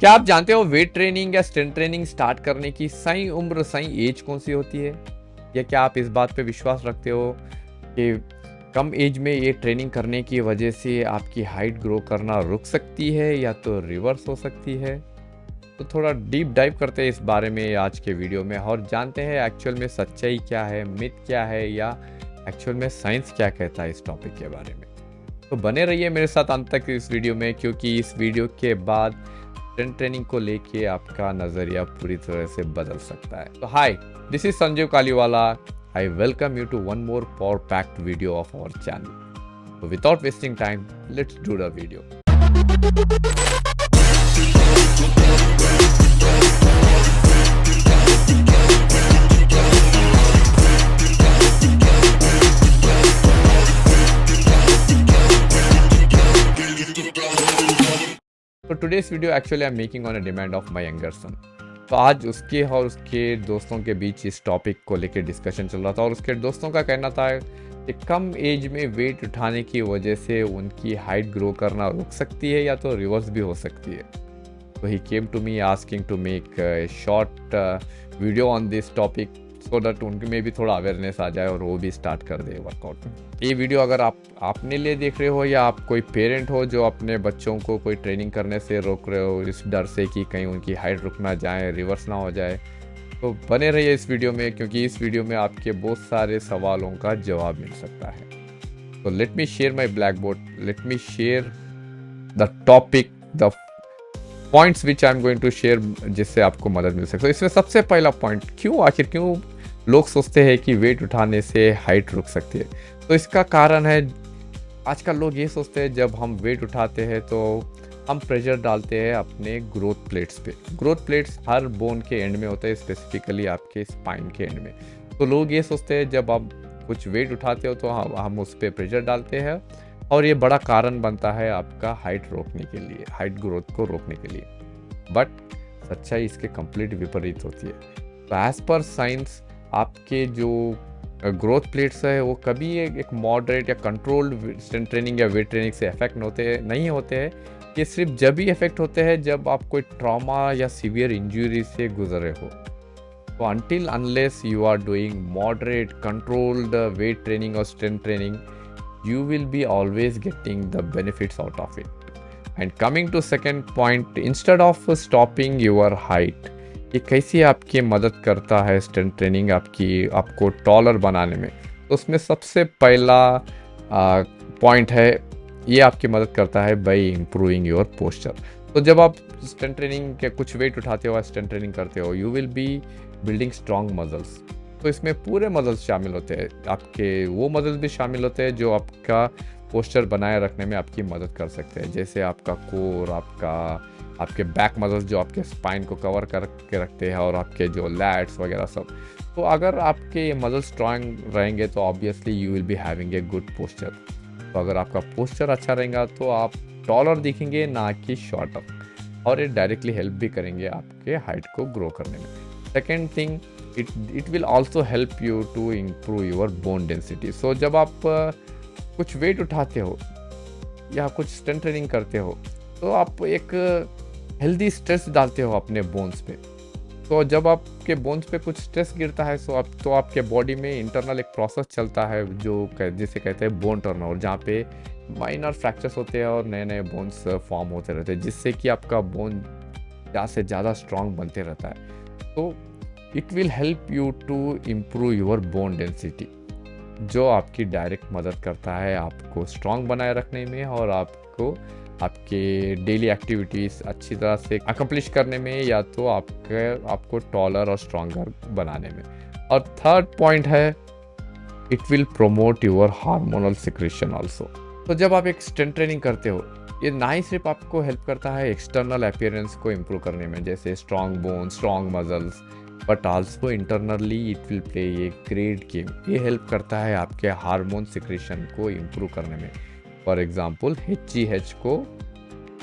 क्या आप जानते हो वेट ट्रेनिंग या स्ट्रेंथ ट्रेनिंग स्टार्ट करने की सही उम्र, सही एज कौन सी होती है? या क्या आप इस बात पे विश्वास रखते हो कि कम एज में ये ट्रेनिंग करने की वजह से आपकी हाइट ग्रो करना रुक सकती है या तो रिवर्स हो सकती है? तो थोड़ा डीप डाइव करते हैं इस बारे में आज के वीडियो में और जानते हैं एक्चुअल में सच्चाई क्या है, मिथ क्या है या एक्चुअल में साइंस क्या कहता है इस टॉपिक के बारे में। तो बने रहिए मेरे साथ अंत तक इस वीडियो में, क्योंकि इस वीडियो के बाद स्ट्रेंथ ट्रेनिंग को लेके आपका नज़रिया पूरी तरह से बदल सकता है। तो hi, this is Sanjeev Kaliwala. I welcome you to one more power packed video of our channel. तो without wasting time, let's do the video. तो today's video actually I am making on a demand of my younger son. तो आज उसके और उसके दोस्तों के बीच इस टॉपिक को लेकर डिस्कशन चल रहा था और उसके दोस्तों का कहना था कि कम एज में वेट उठाने की वजह से उनकी हाइट ग्रो करना रुक सकती है या तो रिवर्स भी हो सकती है। तो he came to me asking to make short video on this topic so that उनके में भी थोड़ा अवेयरनेस आ जाए और वो भी स्टार्ट कर दे वर्कआउट। ये वीडियो अगर आप अपने लिए देख रहे हो या आप कोई पेरेंट हो जो अपने बच्चों को कोई ट्रेनिंग करने से रोक रहे हो इस डर से कि कहीं उनकी हाइट रुक ना जाए, रिवर्स ना हो जाए, तो बने रहिए इस वीडियो में, क्योंकि इस वीडियो में आपके बहुत सारे सवालों का जवाब मिल सकता है। तो let me share my black board, let me share the topic, the points which I am going to share, जिससे आपको मदद मिल सकती है। इसमें सबसे पहला पॉइंट, क्यों लोग सोचते हैं कि वेट उठाने से हाइट रुक सकती है? तो इसका कारण है, आजकल लोग ये सोचते हैं जब हम वेट उठाते हैं तो हम प्रेशर डालते हैं अपने ग्रोथ प्लेट्स पे। ग्रोथ प्लेट्स हर बोन के एंड में होते हैं, स्पेसिफिकली आपके स्पाइन के एंड में। तो लोग ये सोचते हैं जब आप कुछ वेट उठाते हो तो हम उस पर प्रेशर डालते हैं और ये बड़ा कारण बनता है आपका हाइट रोकने के लिए, हाइट ग्रोथ को रोकने के लिए। बट सच्चाई इसके कंप्लीट विपरीत होती है। तो एज पर साइंस आपके जो ग्रोथ प्लेट्स है वो कभी एक मॉडरेट या कंट्रोल्ड स्ट्रेंथ ट्रेनिंग या वेट ट्रेनिंग से इफेक्ट नहीं होते हैं। ये सिर्फ जब ही इफेक्ट होते हैं जब आप कोई ट्रॉमा या सीवियर इंजरी से गुजरे हो। तो until unless you are doing moderate controlled weight training or strength training, you will be always getting the benefits out of it. And coming to second point, instead of stopping your height, ये कैसे आपकी मदद करता है strength training आपको taller बनाने में? तो उसमें सबसे पहला पॉइंट है, ये आपकी मदद करता है बाय इम्प्रूविंग योर पोस्चर। तो जब आप स्ट्रेंथ ट्रेनिंग के कुछ वेट उठाते हो, स्ट्रेंथ ट्रेनिंग करते हो, you will B building strong muscles. तो इसमें पूरे मसल्स शामिल होते हैं, आपके वो मसल्स भी शामिल होते हैं जो आपका पोस्चर बनाए रखने में आपकी मदद कर सकते हैं, जैसे आपका कोर, आपके बैक मसल्स जो आपके स्पाइन को कवर करके रखते हैं और आपके जो लैट्स वगैरह सब। तो अगर आपके मसल स्ट्रांग रहेंगे तो obviously you will be having a good posture. तो अगर आपका पोस्चर अच्छा रहेगा तो आप टॉलर दिखेंगे, ना कि शॉर्टर, और ये डायरेक्टली हेल्प भी करेंगे आपके हाइट को ग्रो करने में। Second thing, it will also help you to improve your bone density. So जब आप कुछ वेट उठाते हो या कुछ स्ट्रेंथ ट्रेनिंग करते हो तो आप एक हेल्दी स्ट्रेस डालते हो अपने बोन्स पे। तो जब आपके बोन्स पे कुछ स्ट्रेस गिरता है तो आपके बॉडी में इंटरनल एक प्रोसेस चलता है जिसे कहते हैं बोन टर्नओवर, जहाँ पे माइनर फ्रैक्चर्स होते हैं और नए नए बोन्स फॉर्म होते रहते हैं, जिससे कि आपका बोन ज़्यादा से ज़्यादा स्ट्रॉन्ग बनते रहता है। तो it will help you to improve your bone density, जो आपकी डायरेक्ट मदद करता है आपको स्ट्रॉन्ग बनाए रखने में और आपको आपके डेली एक्टिविटीज़ अच्छी तरह से अकम्प्लिश करने में, या तो आपको टॉलर और स्ट्रॉन्गर बनाने में। और थर्ड पॉइंट है, it will promote your hormonal secretion also. तो जब आप एक स्ट्रेंथ ट्रेनिंग करते हो, ये ना ही सिर्फ आपको हेल्प करता है एक्सटर्नल अपीयरेंस को इम्प्रूव करने में, जैसे strong bone, strong muscles, but also internally it will play a great game. ये हेल्प करता है आपके हार्मोन सिक्रेशन को इम्प्रूव करने में। फॉर एग्जाम्पल HGH को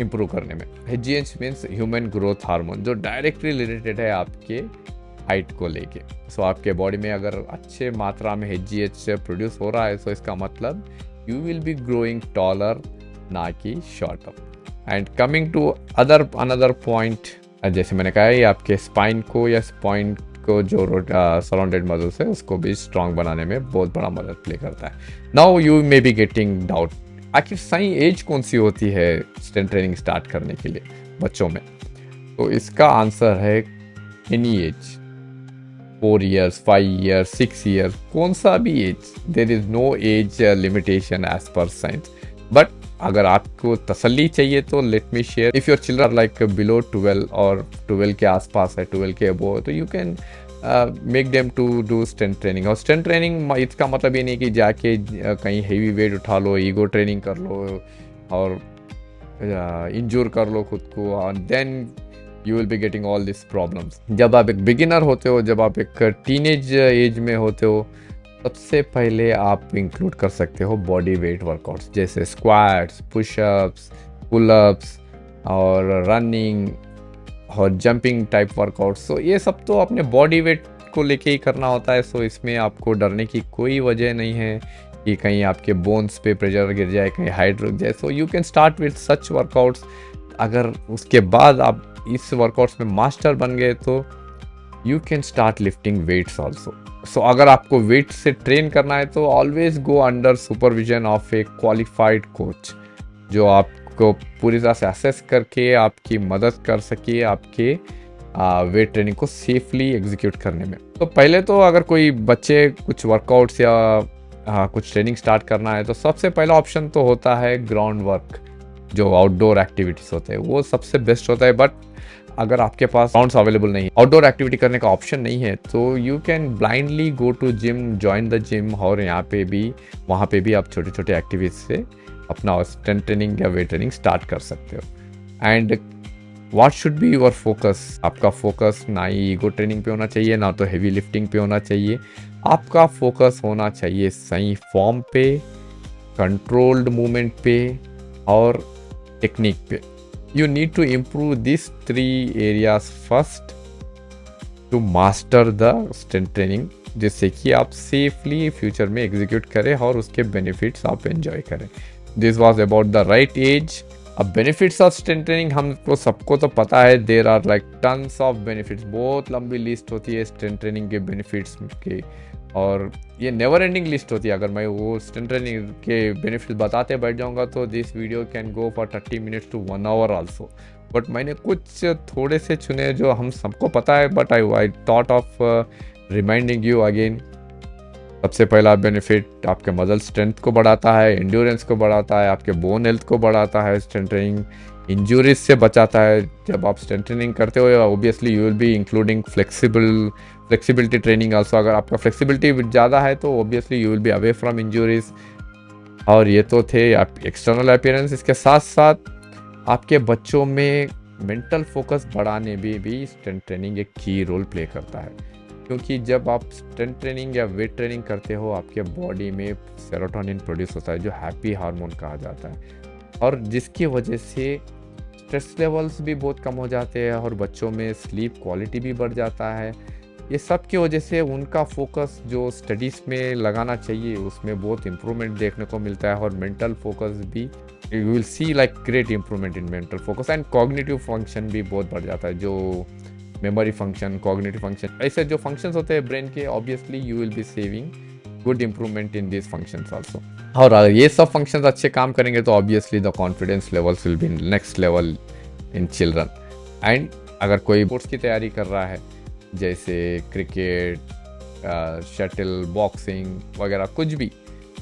इम्प्रूव करने में। HGH means human growth hormone, जो डायरेक्टली रिलेटेड है आपके हाइट को लेके। सो आपके बॉडी में अगर अच्छे मात्रा में HGH प्रोड्यूस हो रहा है तो इसका मतलब you will be growing taller, ना कि shorter. And coming to another point, जैसे मैंने कहा ये आपके स्पाइन को या स्पाइन को जो सराउंडेड मसल्स है उसको भी स्ट्रांग बनाने में बहुत बड़ा मदद प्ले करता है। Now you may be getting doubt, आखिर सही एज कौन सी होती है स्ट्रेंथ ट्रेनिंग स्टार्ट करने के लिए बच्चों में? तो इसका आंसर है any age, 4 years, 5 years, 6 years, कौन सा भी age, there is no age limitation age पर साइंस। बट अगर आपको तसल्ली चाहिए तो let me share, if your children like below 12 और 12 के आसपास है, 12 के अबो, तो you can make them to do strength training. और स्ट्रेंथ ट्रेनिंग इसका मतलब ये नहीं कि जाके कहीं हेवी वेट उठा लो, ईगो ट्रेनिंग कर लो और इंजूर कर लो खुद को, और then you will be getting all this problems. जब आप एक बिगिनर होते हो, जब आप एक टीनेज एज में होते हो, सबसे पहले आप इंक्लूड कर सकते हो बॉडी वेट वर्कआउट्स, जैसे स्क्वाट्स, पुशअप्स, पुलअप्स और रनिंग और जंपिंग टाइप वर्कआउट्स। तो ये सब तो अपने बॉडी वेट को लेके ही करना होता है। सो इसमें आपको डरने की कोई वजह नहीं है कि कहीं आपके बोन्स पे प्रेशर गिर जाए, कहीं हाइट रुक जाए। So you can start with such workouts. अगर उसके बाद आप इस वर्कआउट्स में मास्टर बन गए तो you can start lifting weights also. So अगर आपको वेट से ट्रेन करना है तो always go under supervision of a qualified coach, जो आपको पूरी तरह से असेस करके आपकी मदद कर सके आपके वेट ट्रेनिंग को सेफली एग्जीक्यूट करने में। तो पहले तो अगर कोई बच्चे कुछ वर्कआउट्स या कुछ ट्रेनिंग स्टार्ट करना है तो सबसे पहला ऑप्शन तो होता है ग्राउंड वर्क, जो आउटडोर एक्टिविटीज़ होते हैं वो सबसे बेस्ट होता है। बट अगर आपके पास ग्राउंड्स अवेलेबल नहीं है, आउटडोर एक्टिविटी करने का ऑप्शन नहीं है, तो you can blindly go to gym, join the gym, और वहाँ पे भी आप छोटे छोटे एक्टिविटीज से अपना स्ट्रेंथ ट्रेनिंग या वेट ट्रेनिंग स्टार्ट कर सकते हो। And what should be your focus? आपका फोकस ना ही ईगो ट्रेनिंग पे होना चाहिए, ना तो हेवी लिफ्टिंग पे होना चाहिए। आपका फोकस होना चाहिए सही फॉर्म पे, कंट्रोल्ड मूवमेंट पे और टेक्निक पे। You need to improve these 3 areas first to master the strength training, जिससे कि आप सेफली फ्यूचर में एग्जीक्यूट करें और उसके बेनिफिट्स आप एंजॉय करें। This was about the right age. अब बेनिफिट्स ऑफ स्ट्रेंथ ट्रेनिंग हमको सबको तो पता है, there are like tons of benefits, बहुत लंबी लिस्ट होती है स्ट्रेंथ ट्रेनिंग के बेनिफिट्स की, और ये नेवर एंडिंग लिस्ट होती है। अगर मैं वो स्ट्रेंथ ट्रेनिंग के बेनिफिट्स बताते बैठ जाऊंगा तो this video can go for 30 minutes to 1 hour also. But मैंने कुछ थोड़े से चुने जो हम सबको पता है, but I thought of reminding you again. सबसे पहला बेनिफिट आपके मसल स्ट्रेंथ को बढ़ाता है, एंड्योरेंस को बढ़ाता है, आपके बोन हेल्थ को बढ़ाता है स्ट्रेंथ ट्रेनिंग, इंजरीज से बचाता है। जब आप स्ट्रेंथ ट्रेनिंग करते हो obviously you will be including flexibility training also. अगर आपका फ्लेक्सिबिलिटी ज़्यादा है तो obviously you will be away from injuries. और ये तो थे आप एक्सटर्नल अपीयरेंस। इसके साथ साथ आपके बच्चों में मेंटल फोकस बढ़ाने में भी स्ट्रेंथ ट्रेनिंग एक की रोल प्ले करता है, क्योंकि जब आप स्ट्रेंथ ट्रेनिंग या वेट ट्रेनिंग करते हो आपके बॉडी में सेरोटोनिन प्रोड्यूस होता है, जो हैप्पी हार्मोन कहा जाता है, और जिसकी वजह से स्ट्रेस लेवल्स भी बहुत कम हो जाते हैं और बच्चों में स्लीप क्वालिटी भी बढ़ जाता है। ये सब की वजह से उनका फोकस जो स्टडीज़ में लगाना चाहिए उसमें बहुत इम्प्रूवमेंट देखने को मिलता है, और मेंटल फोकस भी you will see like great improvement in mental focus. And cognitive function भी बहुत बढ़ जाता है, जो मेमोरी फंक्शन, कॉग्निटिव फंक्शन, ऐसे जो फंक्शंस होते हैं ब्रेन के, obviously you will B saving good improvement in this functions also. और अगर ये सब फंक्शंस अच्छे काम करेंगे तो obviously the confidence levels will be next level in children. And अगर कोई स्पोर्ट्स की तैयारी कर रहा है जैसे क्रिकेट, शटल, बॉक्सिंग वगैरह कुछ भी,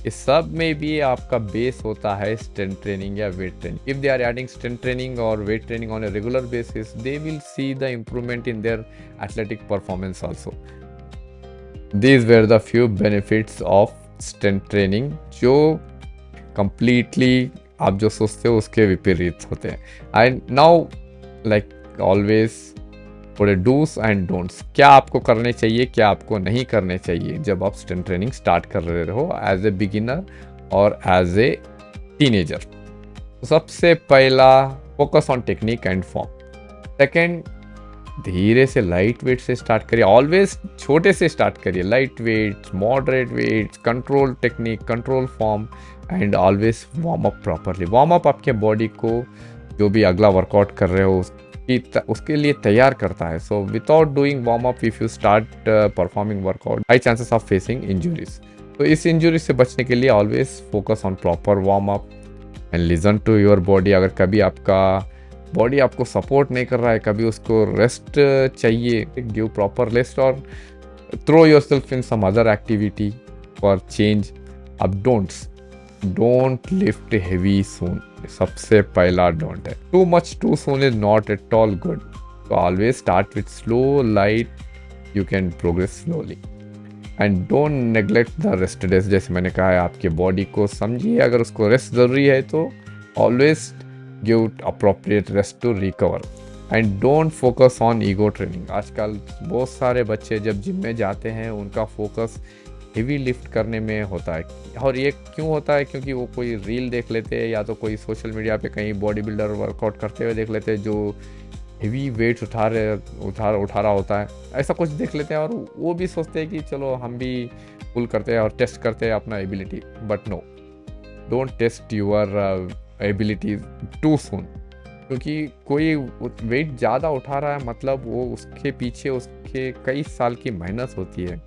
इस सब में भी आपका बेस होता है स्ट्रेंथ ट्रेनिंग या weight training. If they are adding strength training और weight training on a regular basis, they will see the improvement in their athletic performance also. These were the few benefits of strength training, जो completely आप जो सोचते हो उसके विपरीत होते हैं। And now like always थोड़े डूस एंड डोंट्स, क्या आपको करने चाहिए, क्या आपको नहीं करने चाहिए जब आप स्ट्रेंथ ट्रेनिंग स्टार्ट कर रहे हो एज ए बिगिनर और एज ए टीनेजर। सबसे पहला, focus on technique and form. Second, धीरे से लाइट वेट से स्टार्ट करिए, ऑलवेज छोटे से स्टार्ट करिए, light weights, moderate weights, control technique, control form, and always warm up properly. Warm up आपके बॉडी को जो भी अगला वर्कआउट कर रहे हो उसके लिए तैयार करता है. So without doing warm up if you start performing workout, high chances of facing injuries. तो इस इंजुरी से बचने के लिए always focus on proper warm up and listen to your body. अगर कभी आपका बॉडी आपको सपोर्ट नहीं कर रहा है, कभी उसको रेस्ट चाहिए, गिव प्रॉपर रेस्ट और throw yourself in some other activity for change. अब डोंट लिफ्ट हेवी सून. सबसे पहला डोंट है. Too much too soon is not at all good. तो always start with slow light, you can progress slowly and don't neglect the rest days. जैसे मैंने कहा है, आपके बॉडी को समझिए, अगर उसको रेस्ट ज़रूरी है तो always give appropriate rest to recover and don't focus on ego training. आजकल बहुत सारे बच्चे जब जिम में जाते हैं उनका फोकस हेवी लिफ्ट करने में होता है. और ये क्यों होता है? क्योंकि वो कोई रील देख लेते हैं या तो कोई सोशल मीडिया पे कहीं बॉडी बिल्डर वर्कआउट करते हुए देख लेते हैं जो हेवी वेट्स उठा रहा होता है. ऐसा कुछ देख लेते हैं और वो भी सोचते हैं कि चलो हम भी पुल करते हैं और टेस्ट करते हैं अपना ability. But no, don't test your ability too soon. क्योंकि कोई वेट ज़्यादा उठा रहा है मतलब वो उसके पीछे उसके कई साल की मेहनत होती है,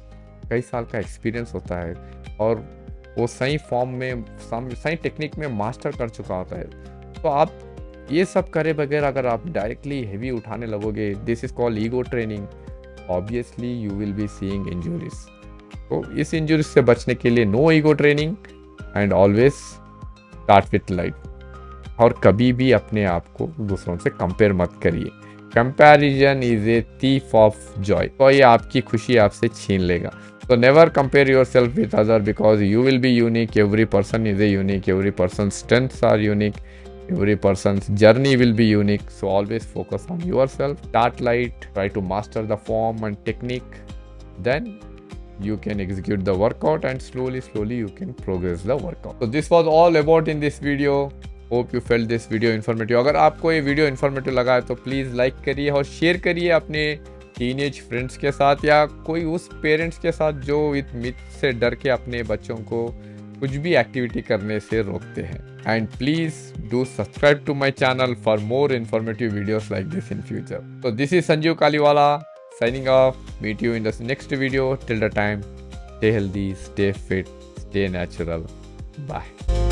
कई साल का एक्सपीरियंस होता है और वो सही फॉर्म में सही टेक्निक में मास्टर कर चुका होता है. तो आप ये सब करे बगैर अगर आप डायरेक्टली हेवी उठाने लगोगे, this is called ego training, obviously you will be seeing injuries. तो इस इंजरीज से बचने के लिए no ego training and always start with light. और कभी भी अपने आप को दूसरों से कंपेयर मत करिए. Comparison is a thief of Joy. तो ये आपकी खुशी आपसे छीन लेगा. So never compare yourself with other because you will be unique. Every person is a unique. Every person's strengths are unique. Every person's journey will be unique. So always focus on yourself. Start light. Try to master the form and technique. Then you can execute the workout and slowly you can progress the workout. So this was all about in this video. Hope you felt this video informative. अगर आपको ये video informative लगा है तो please like करिए और share करिए अपने टीनेज फ्रेंड्स के साथ या कोई उस पेरेंट्स के साथ जो इस मिथ से डर के अपने बच्चों को कुछ भी एक्टिविटी करने से रोकते हैं. And please do subscribe to my channel for more informative videos like this in future. तो this is Sanjeev Kaliwala signing off. Meet you in the next video. Till the time, stay healthy, stay fit, stay natural. Bye.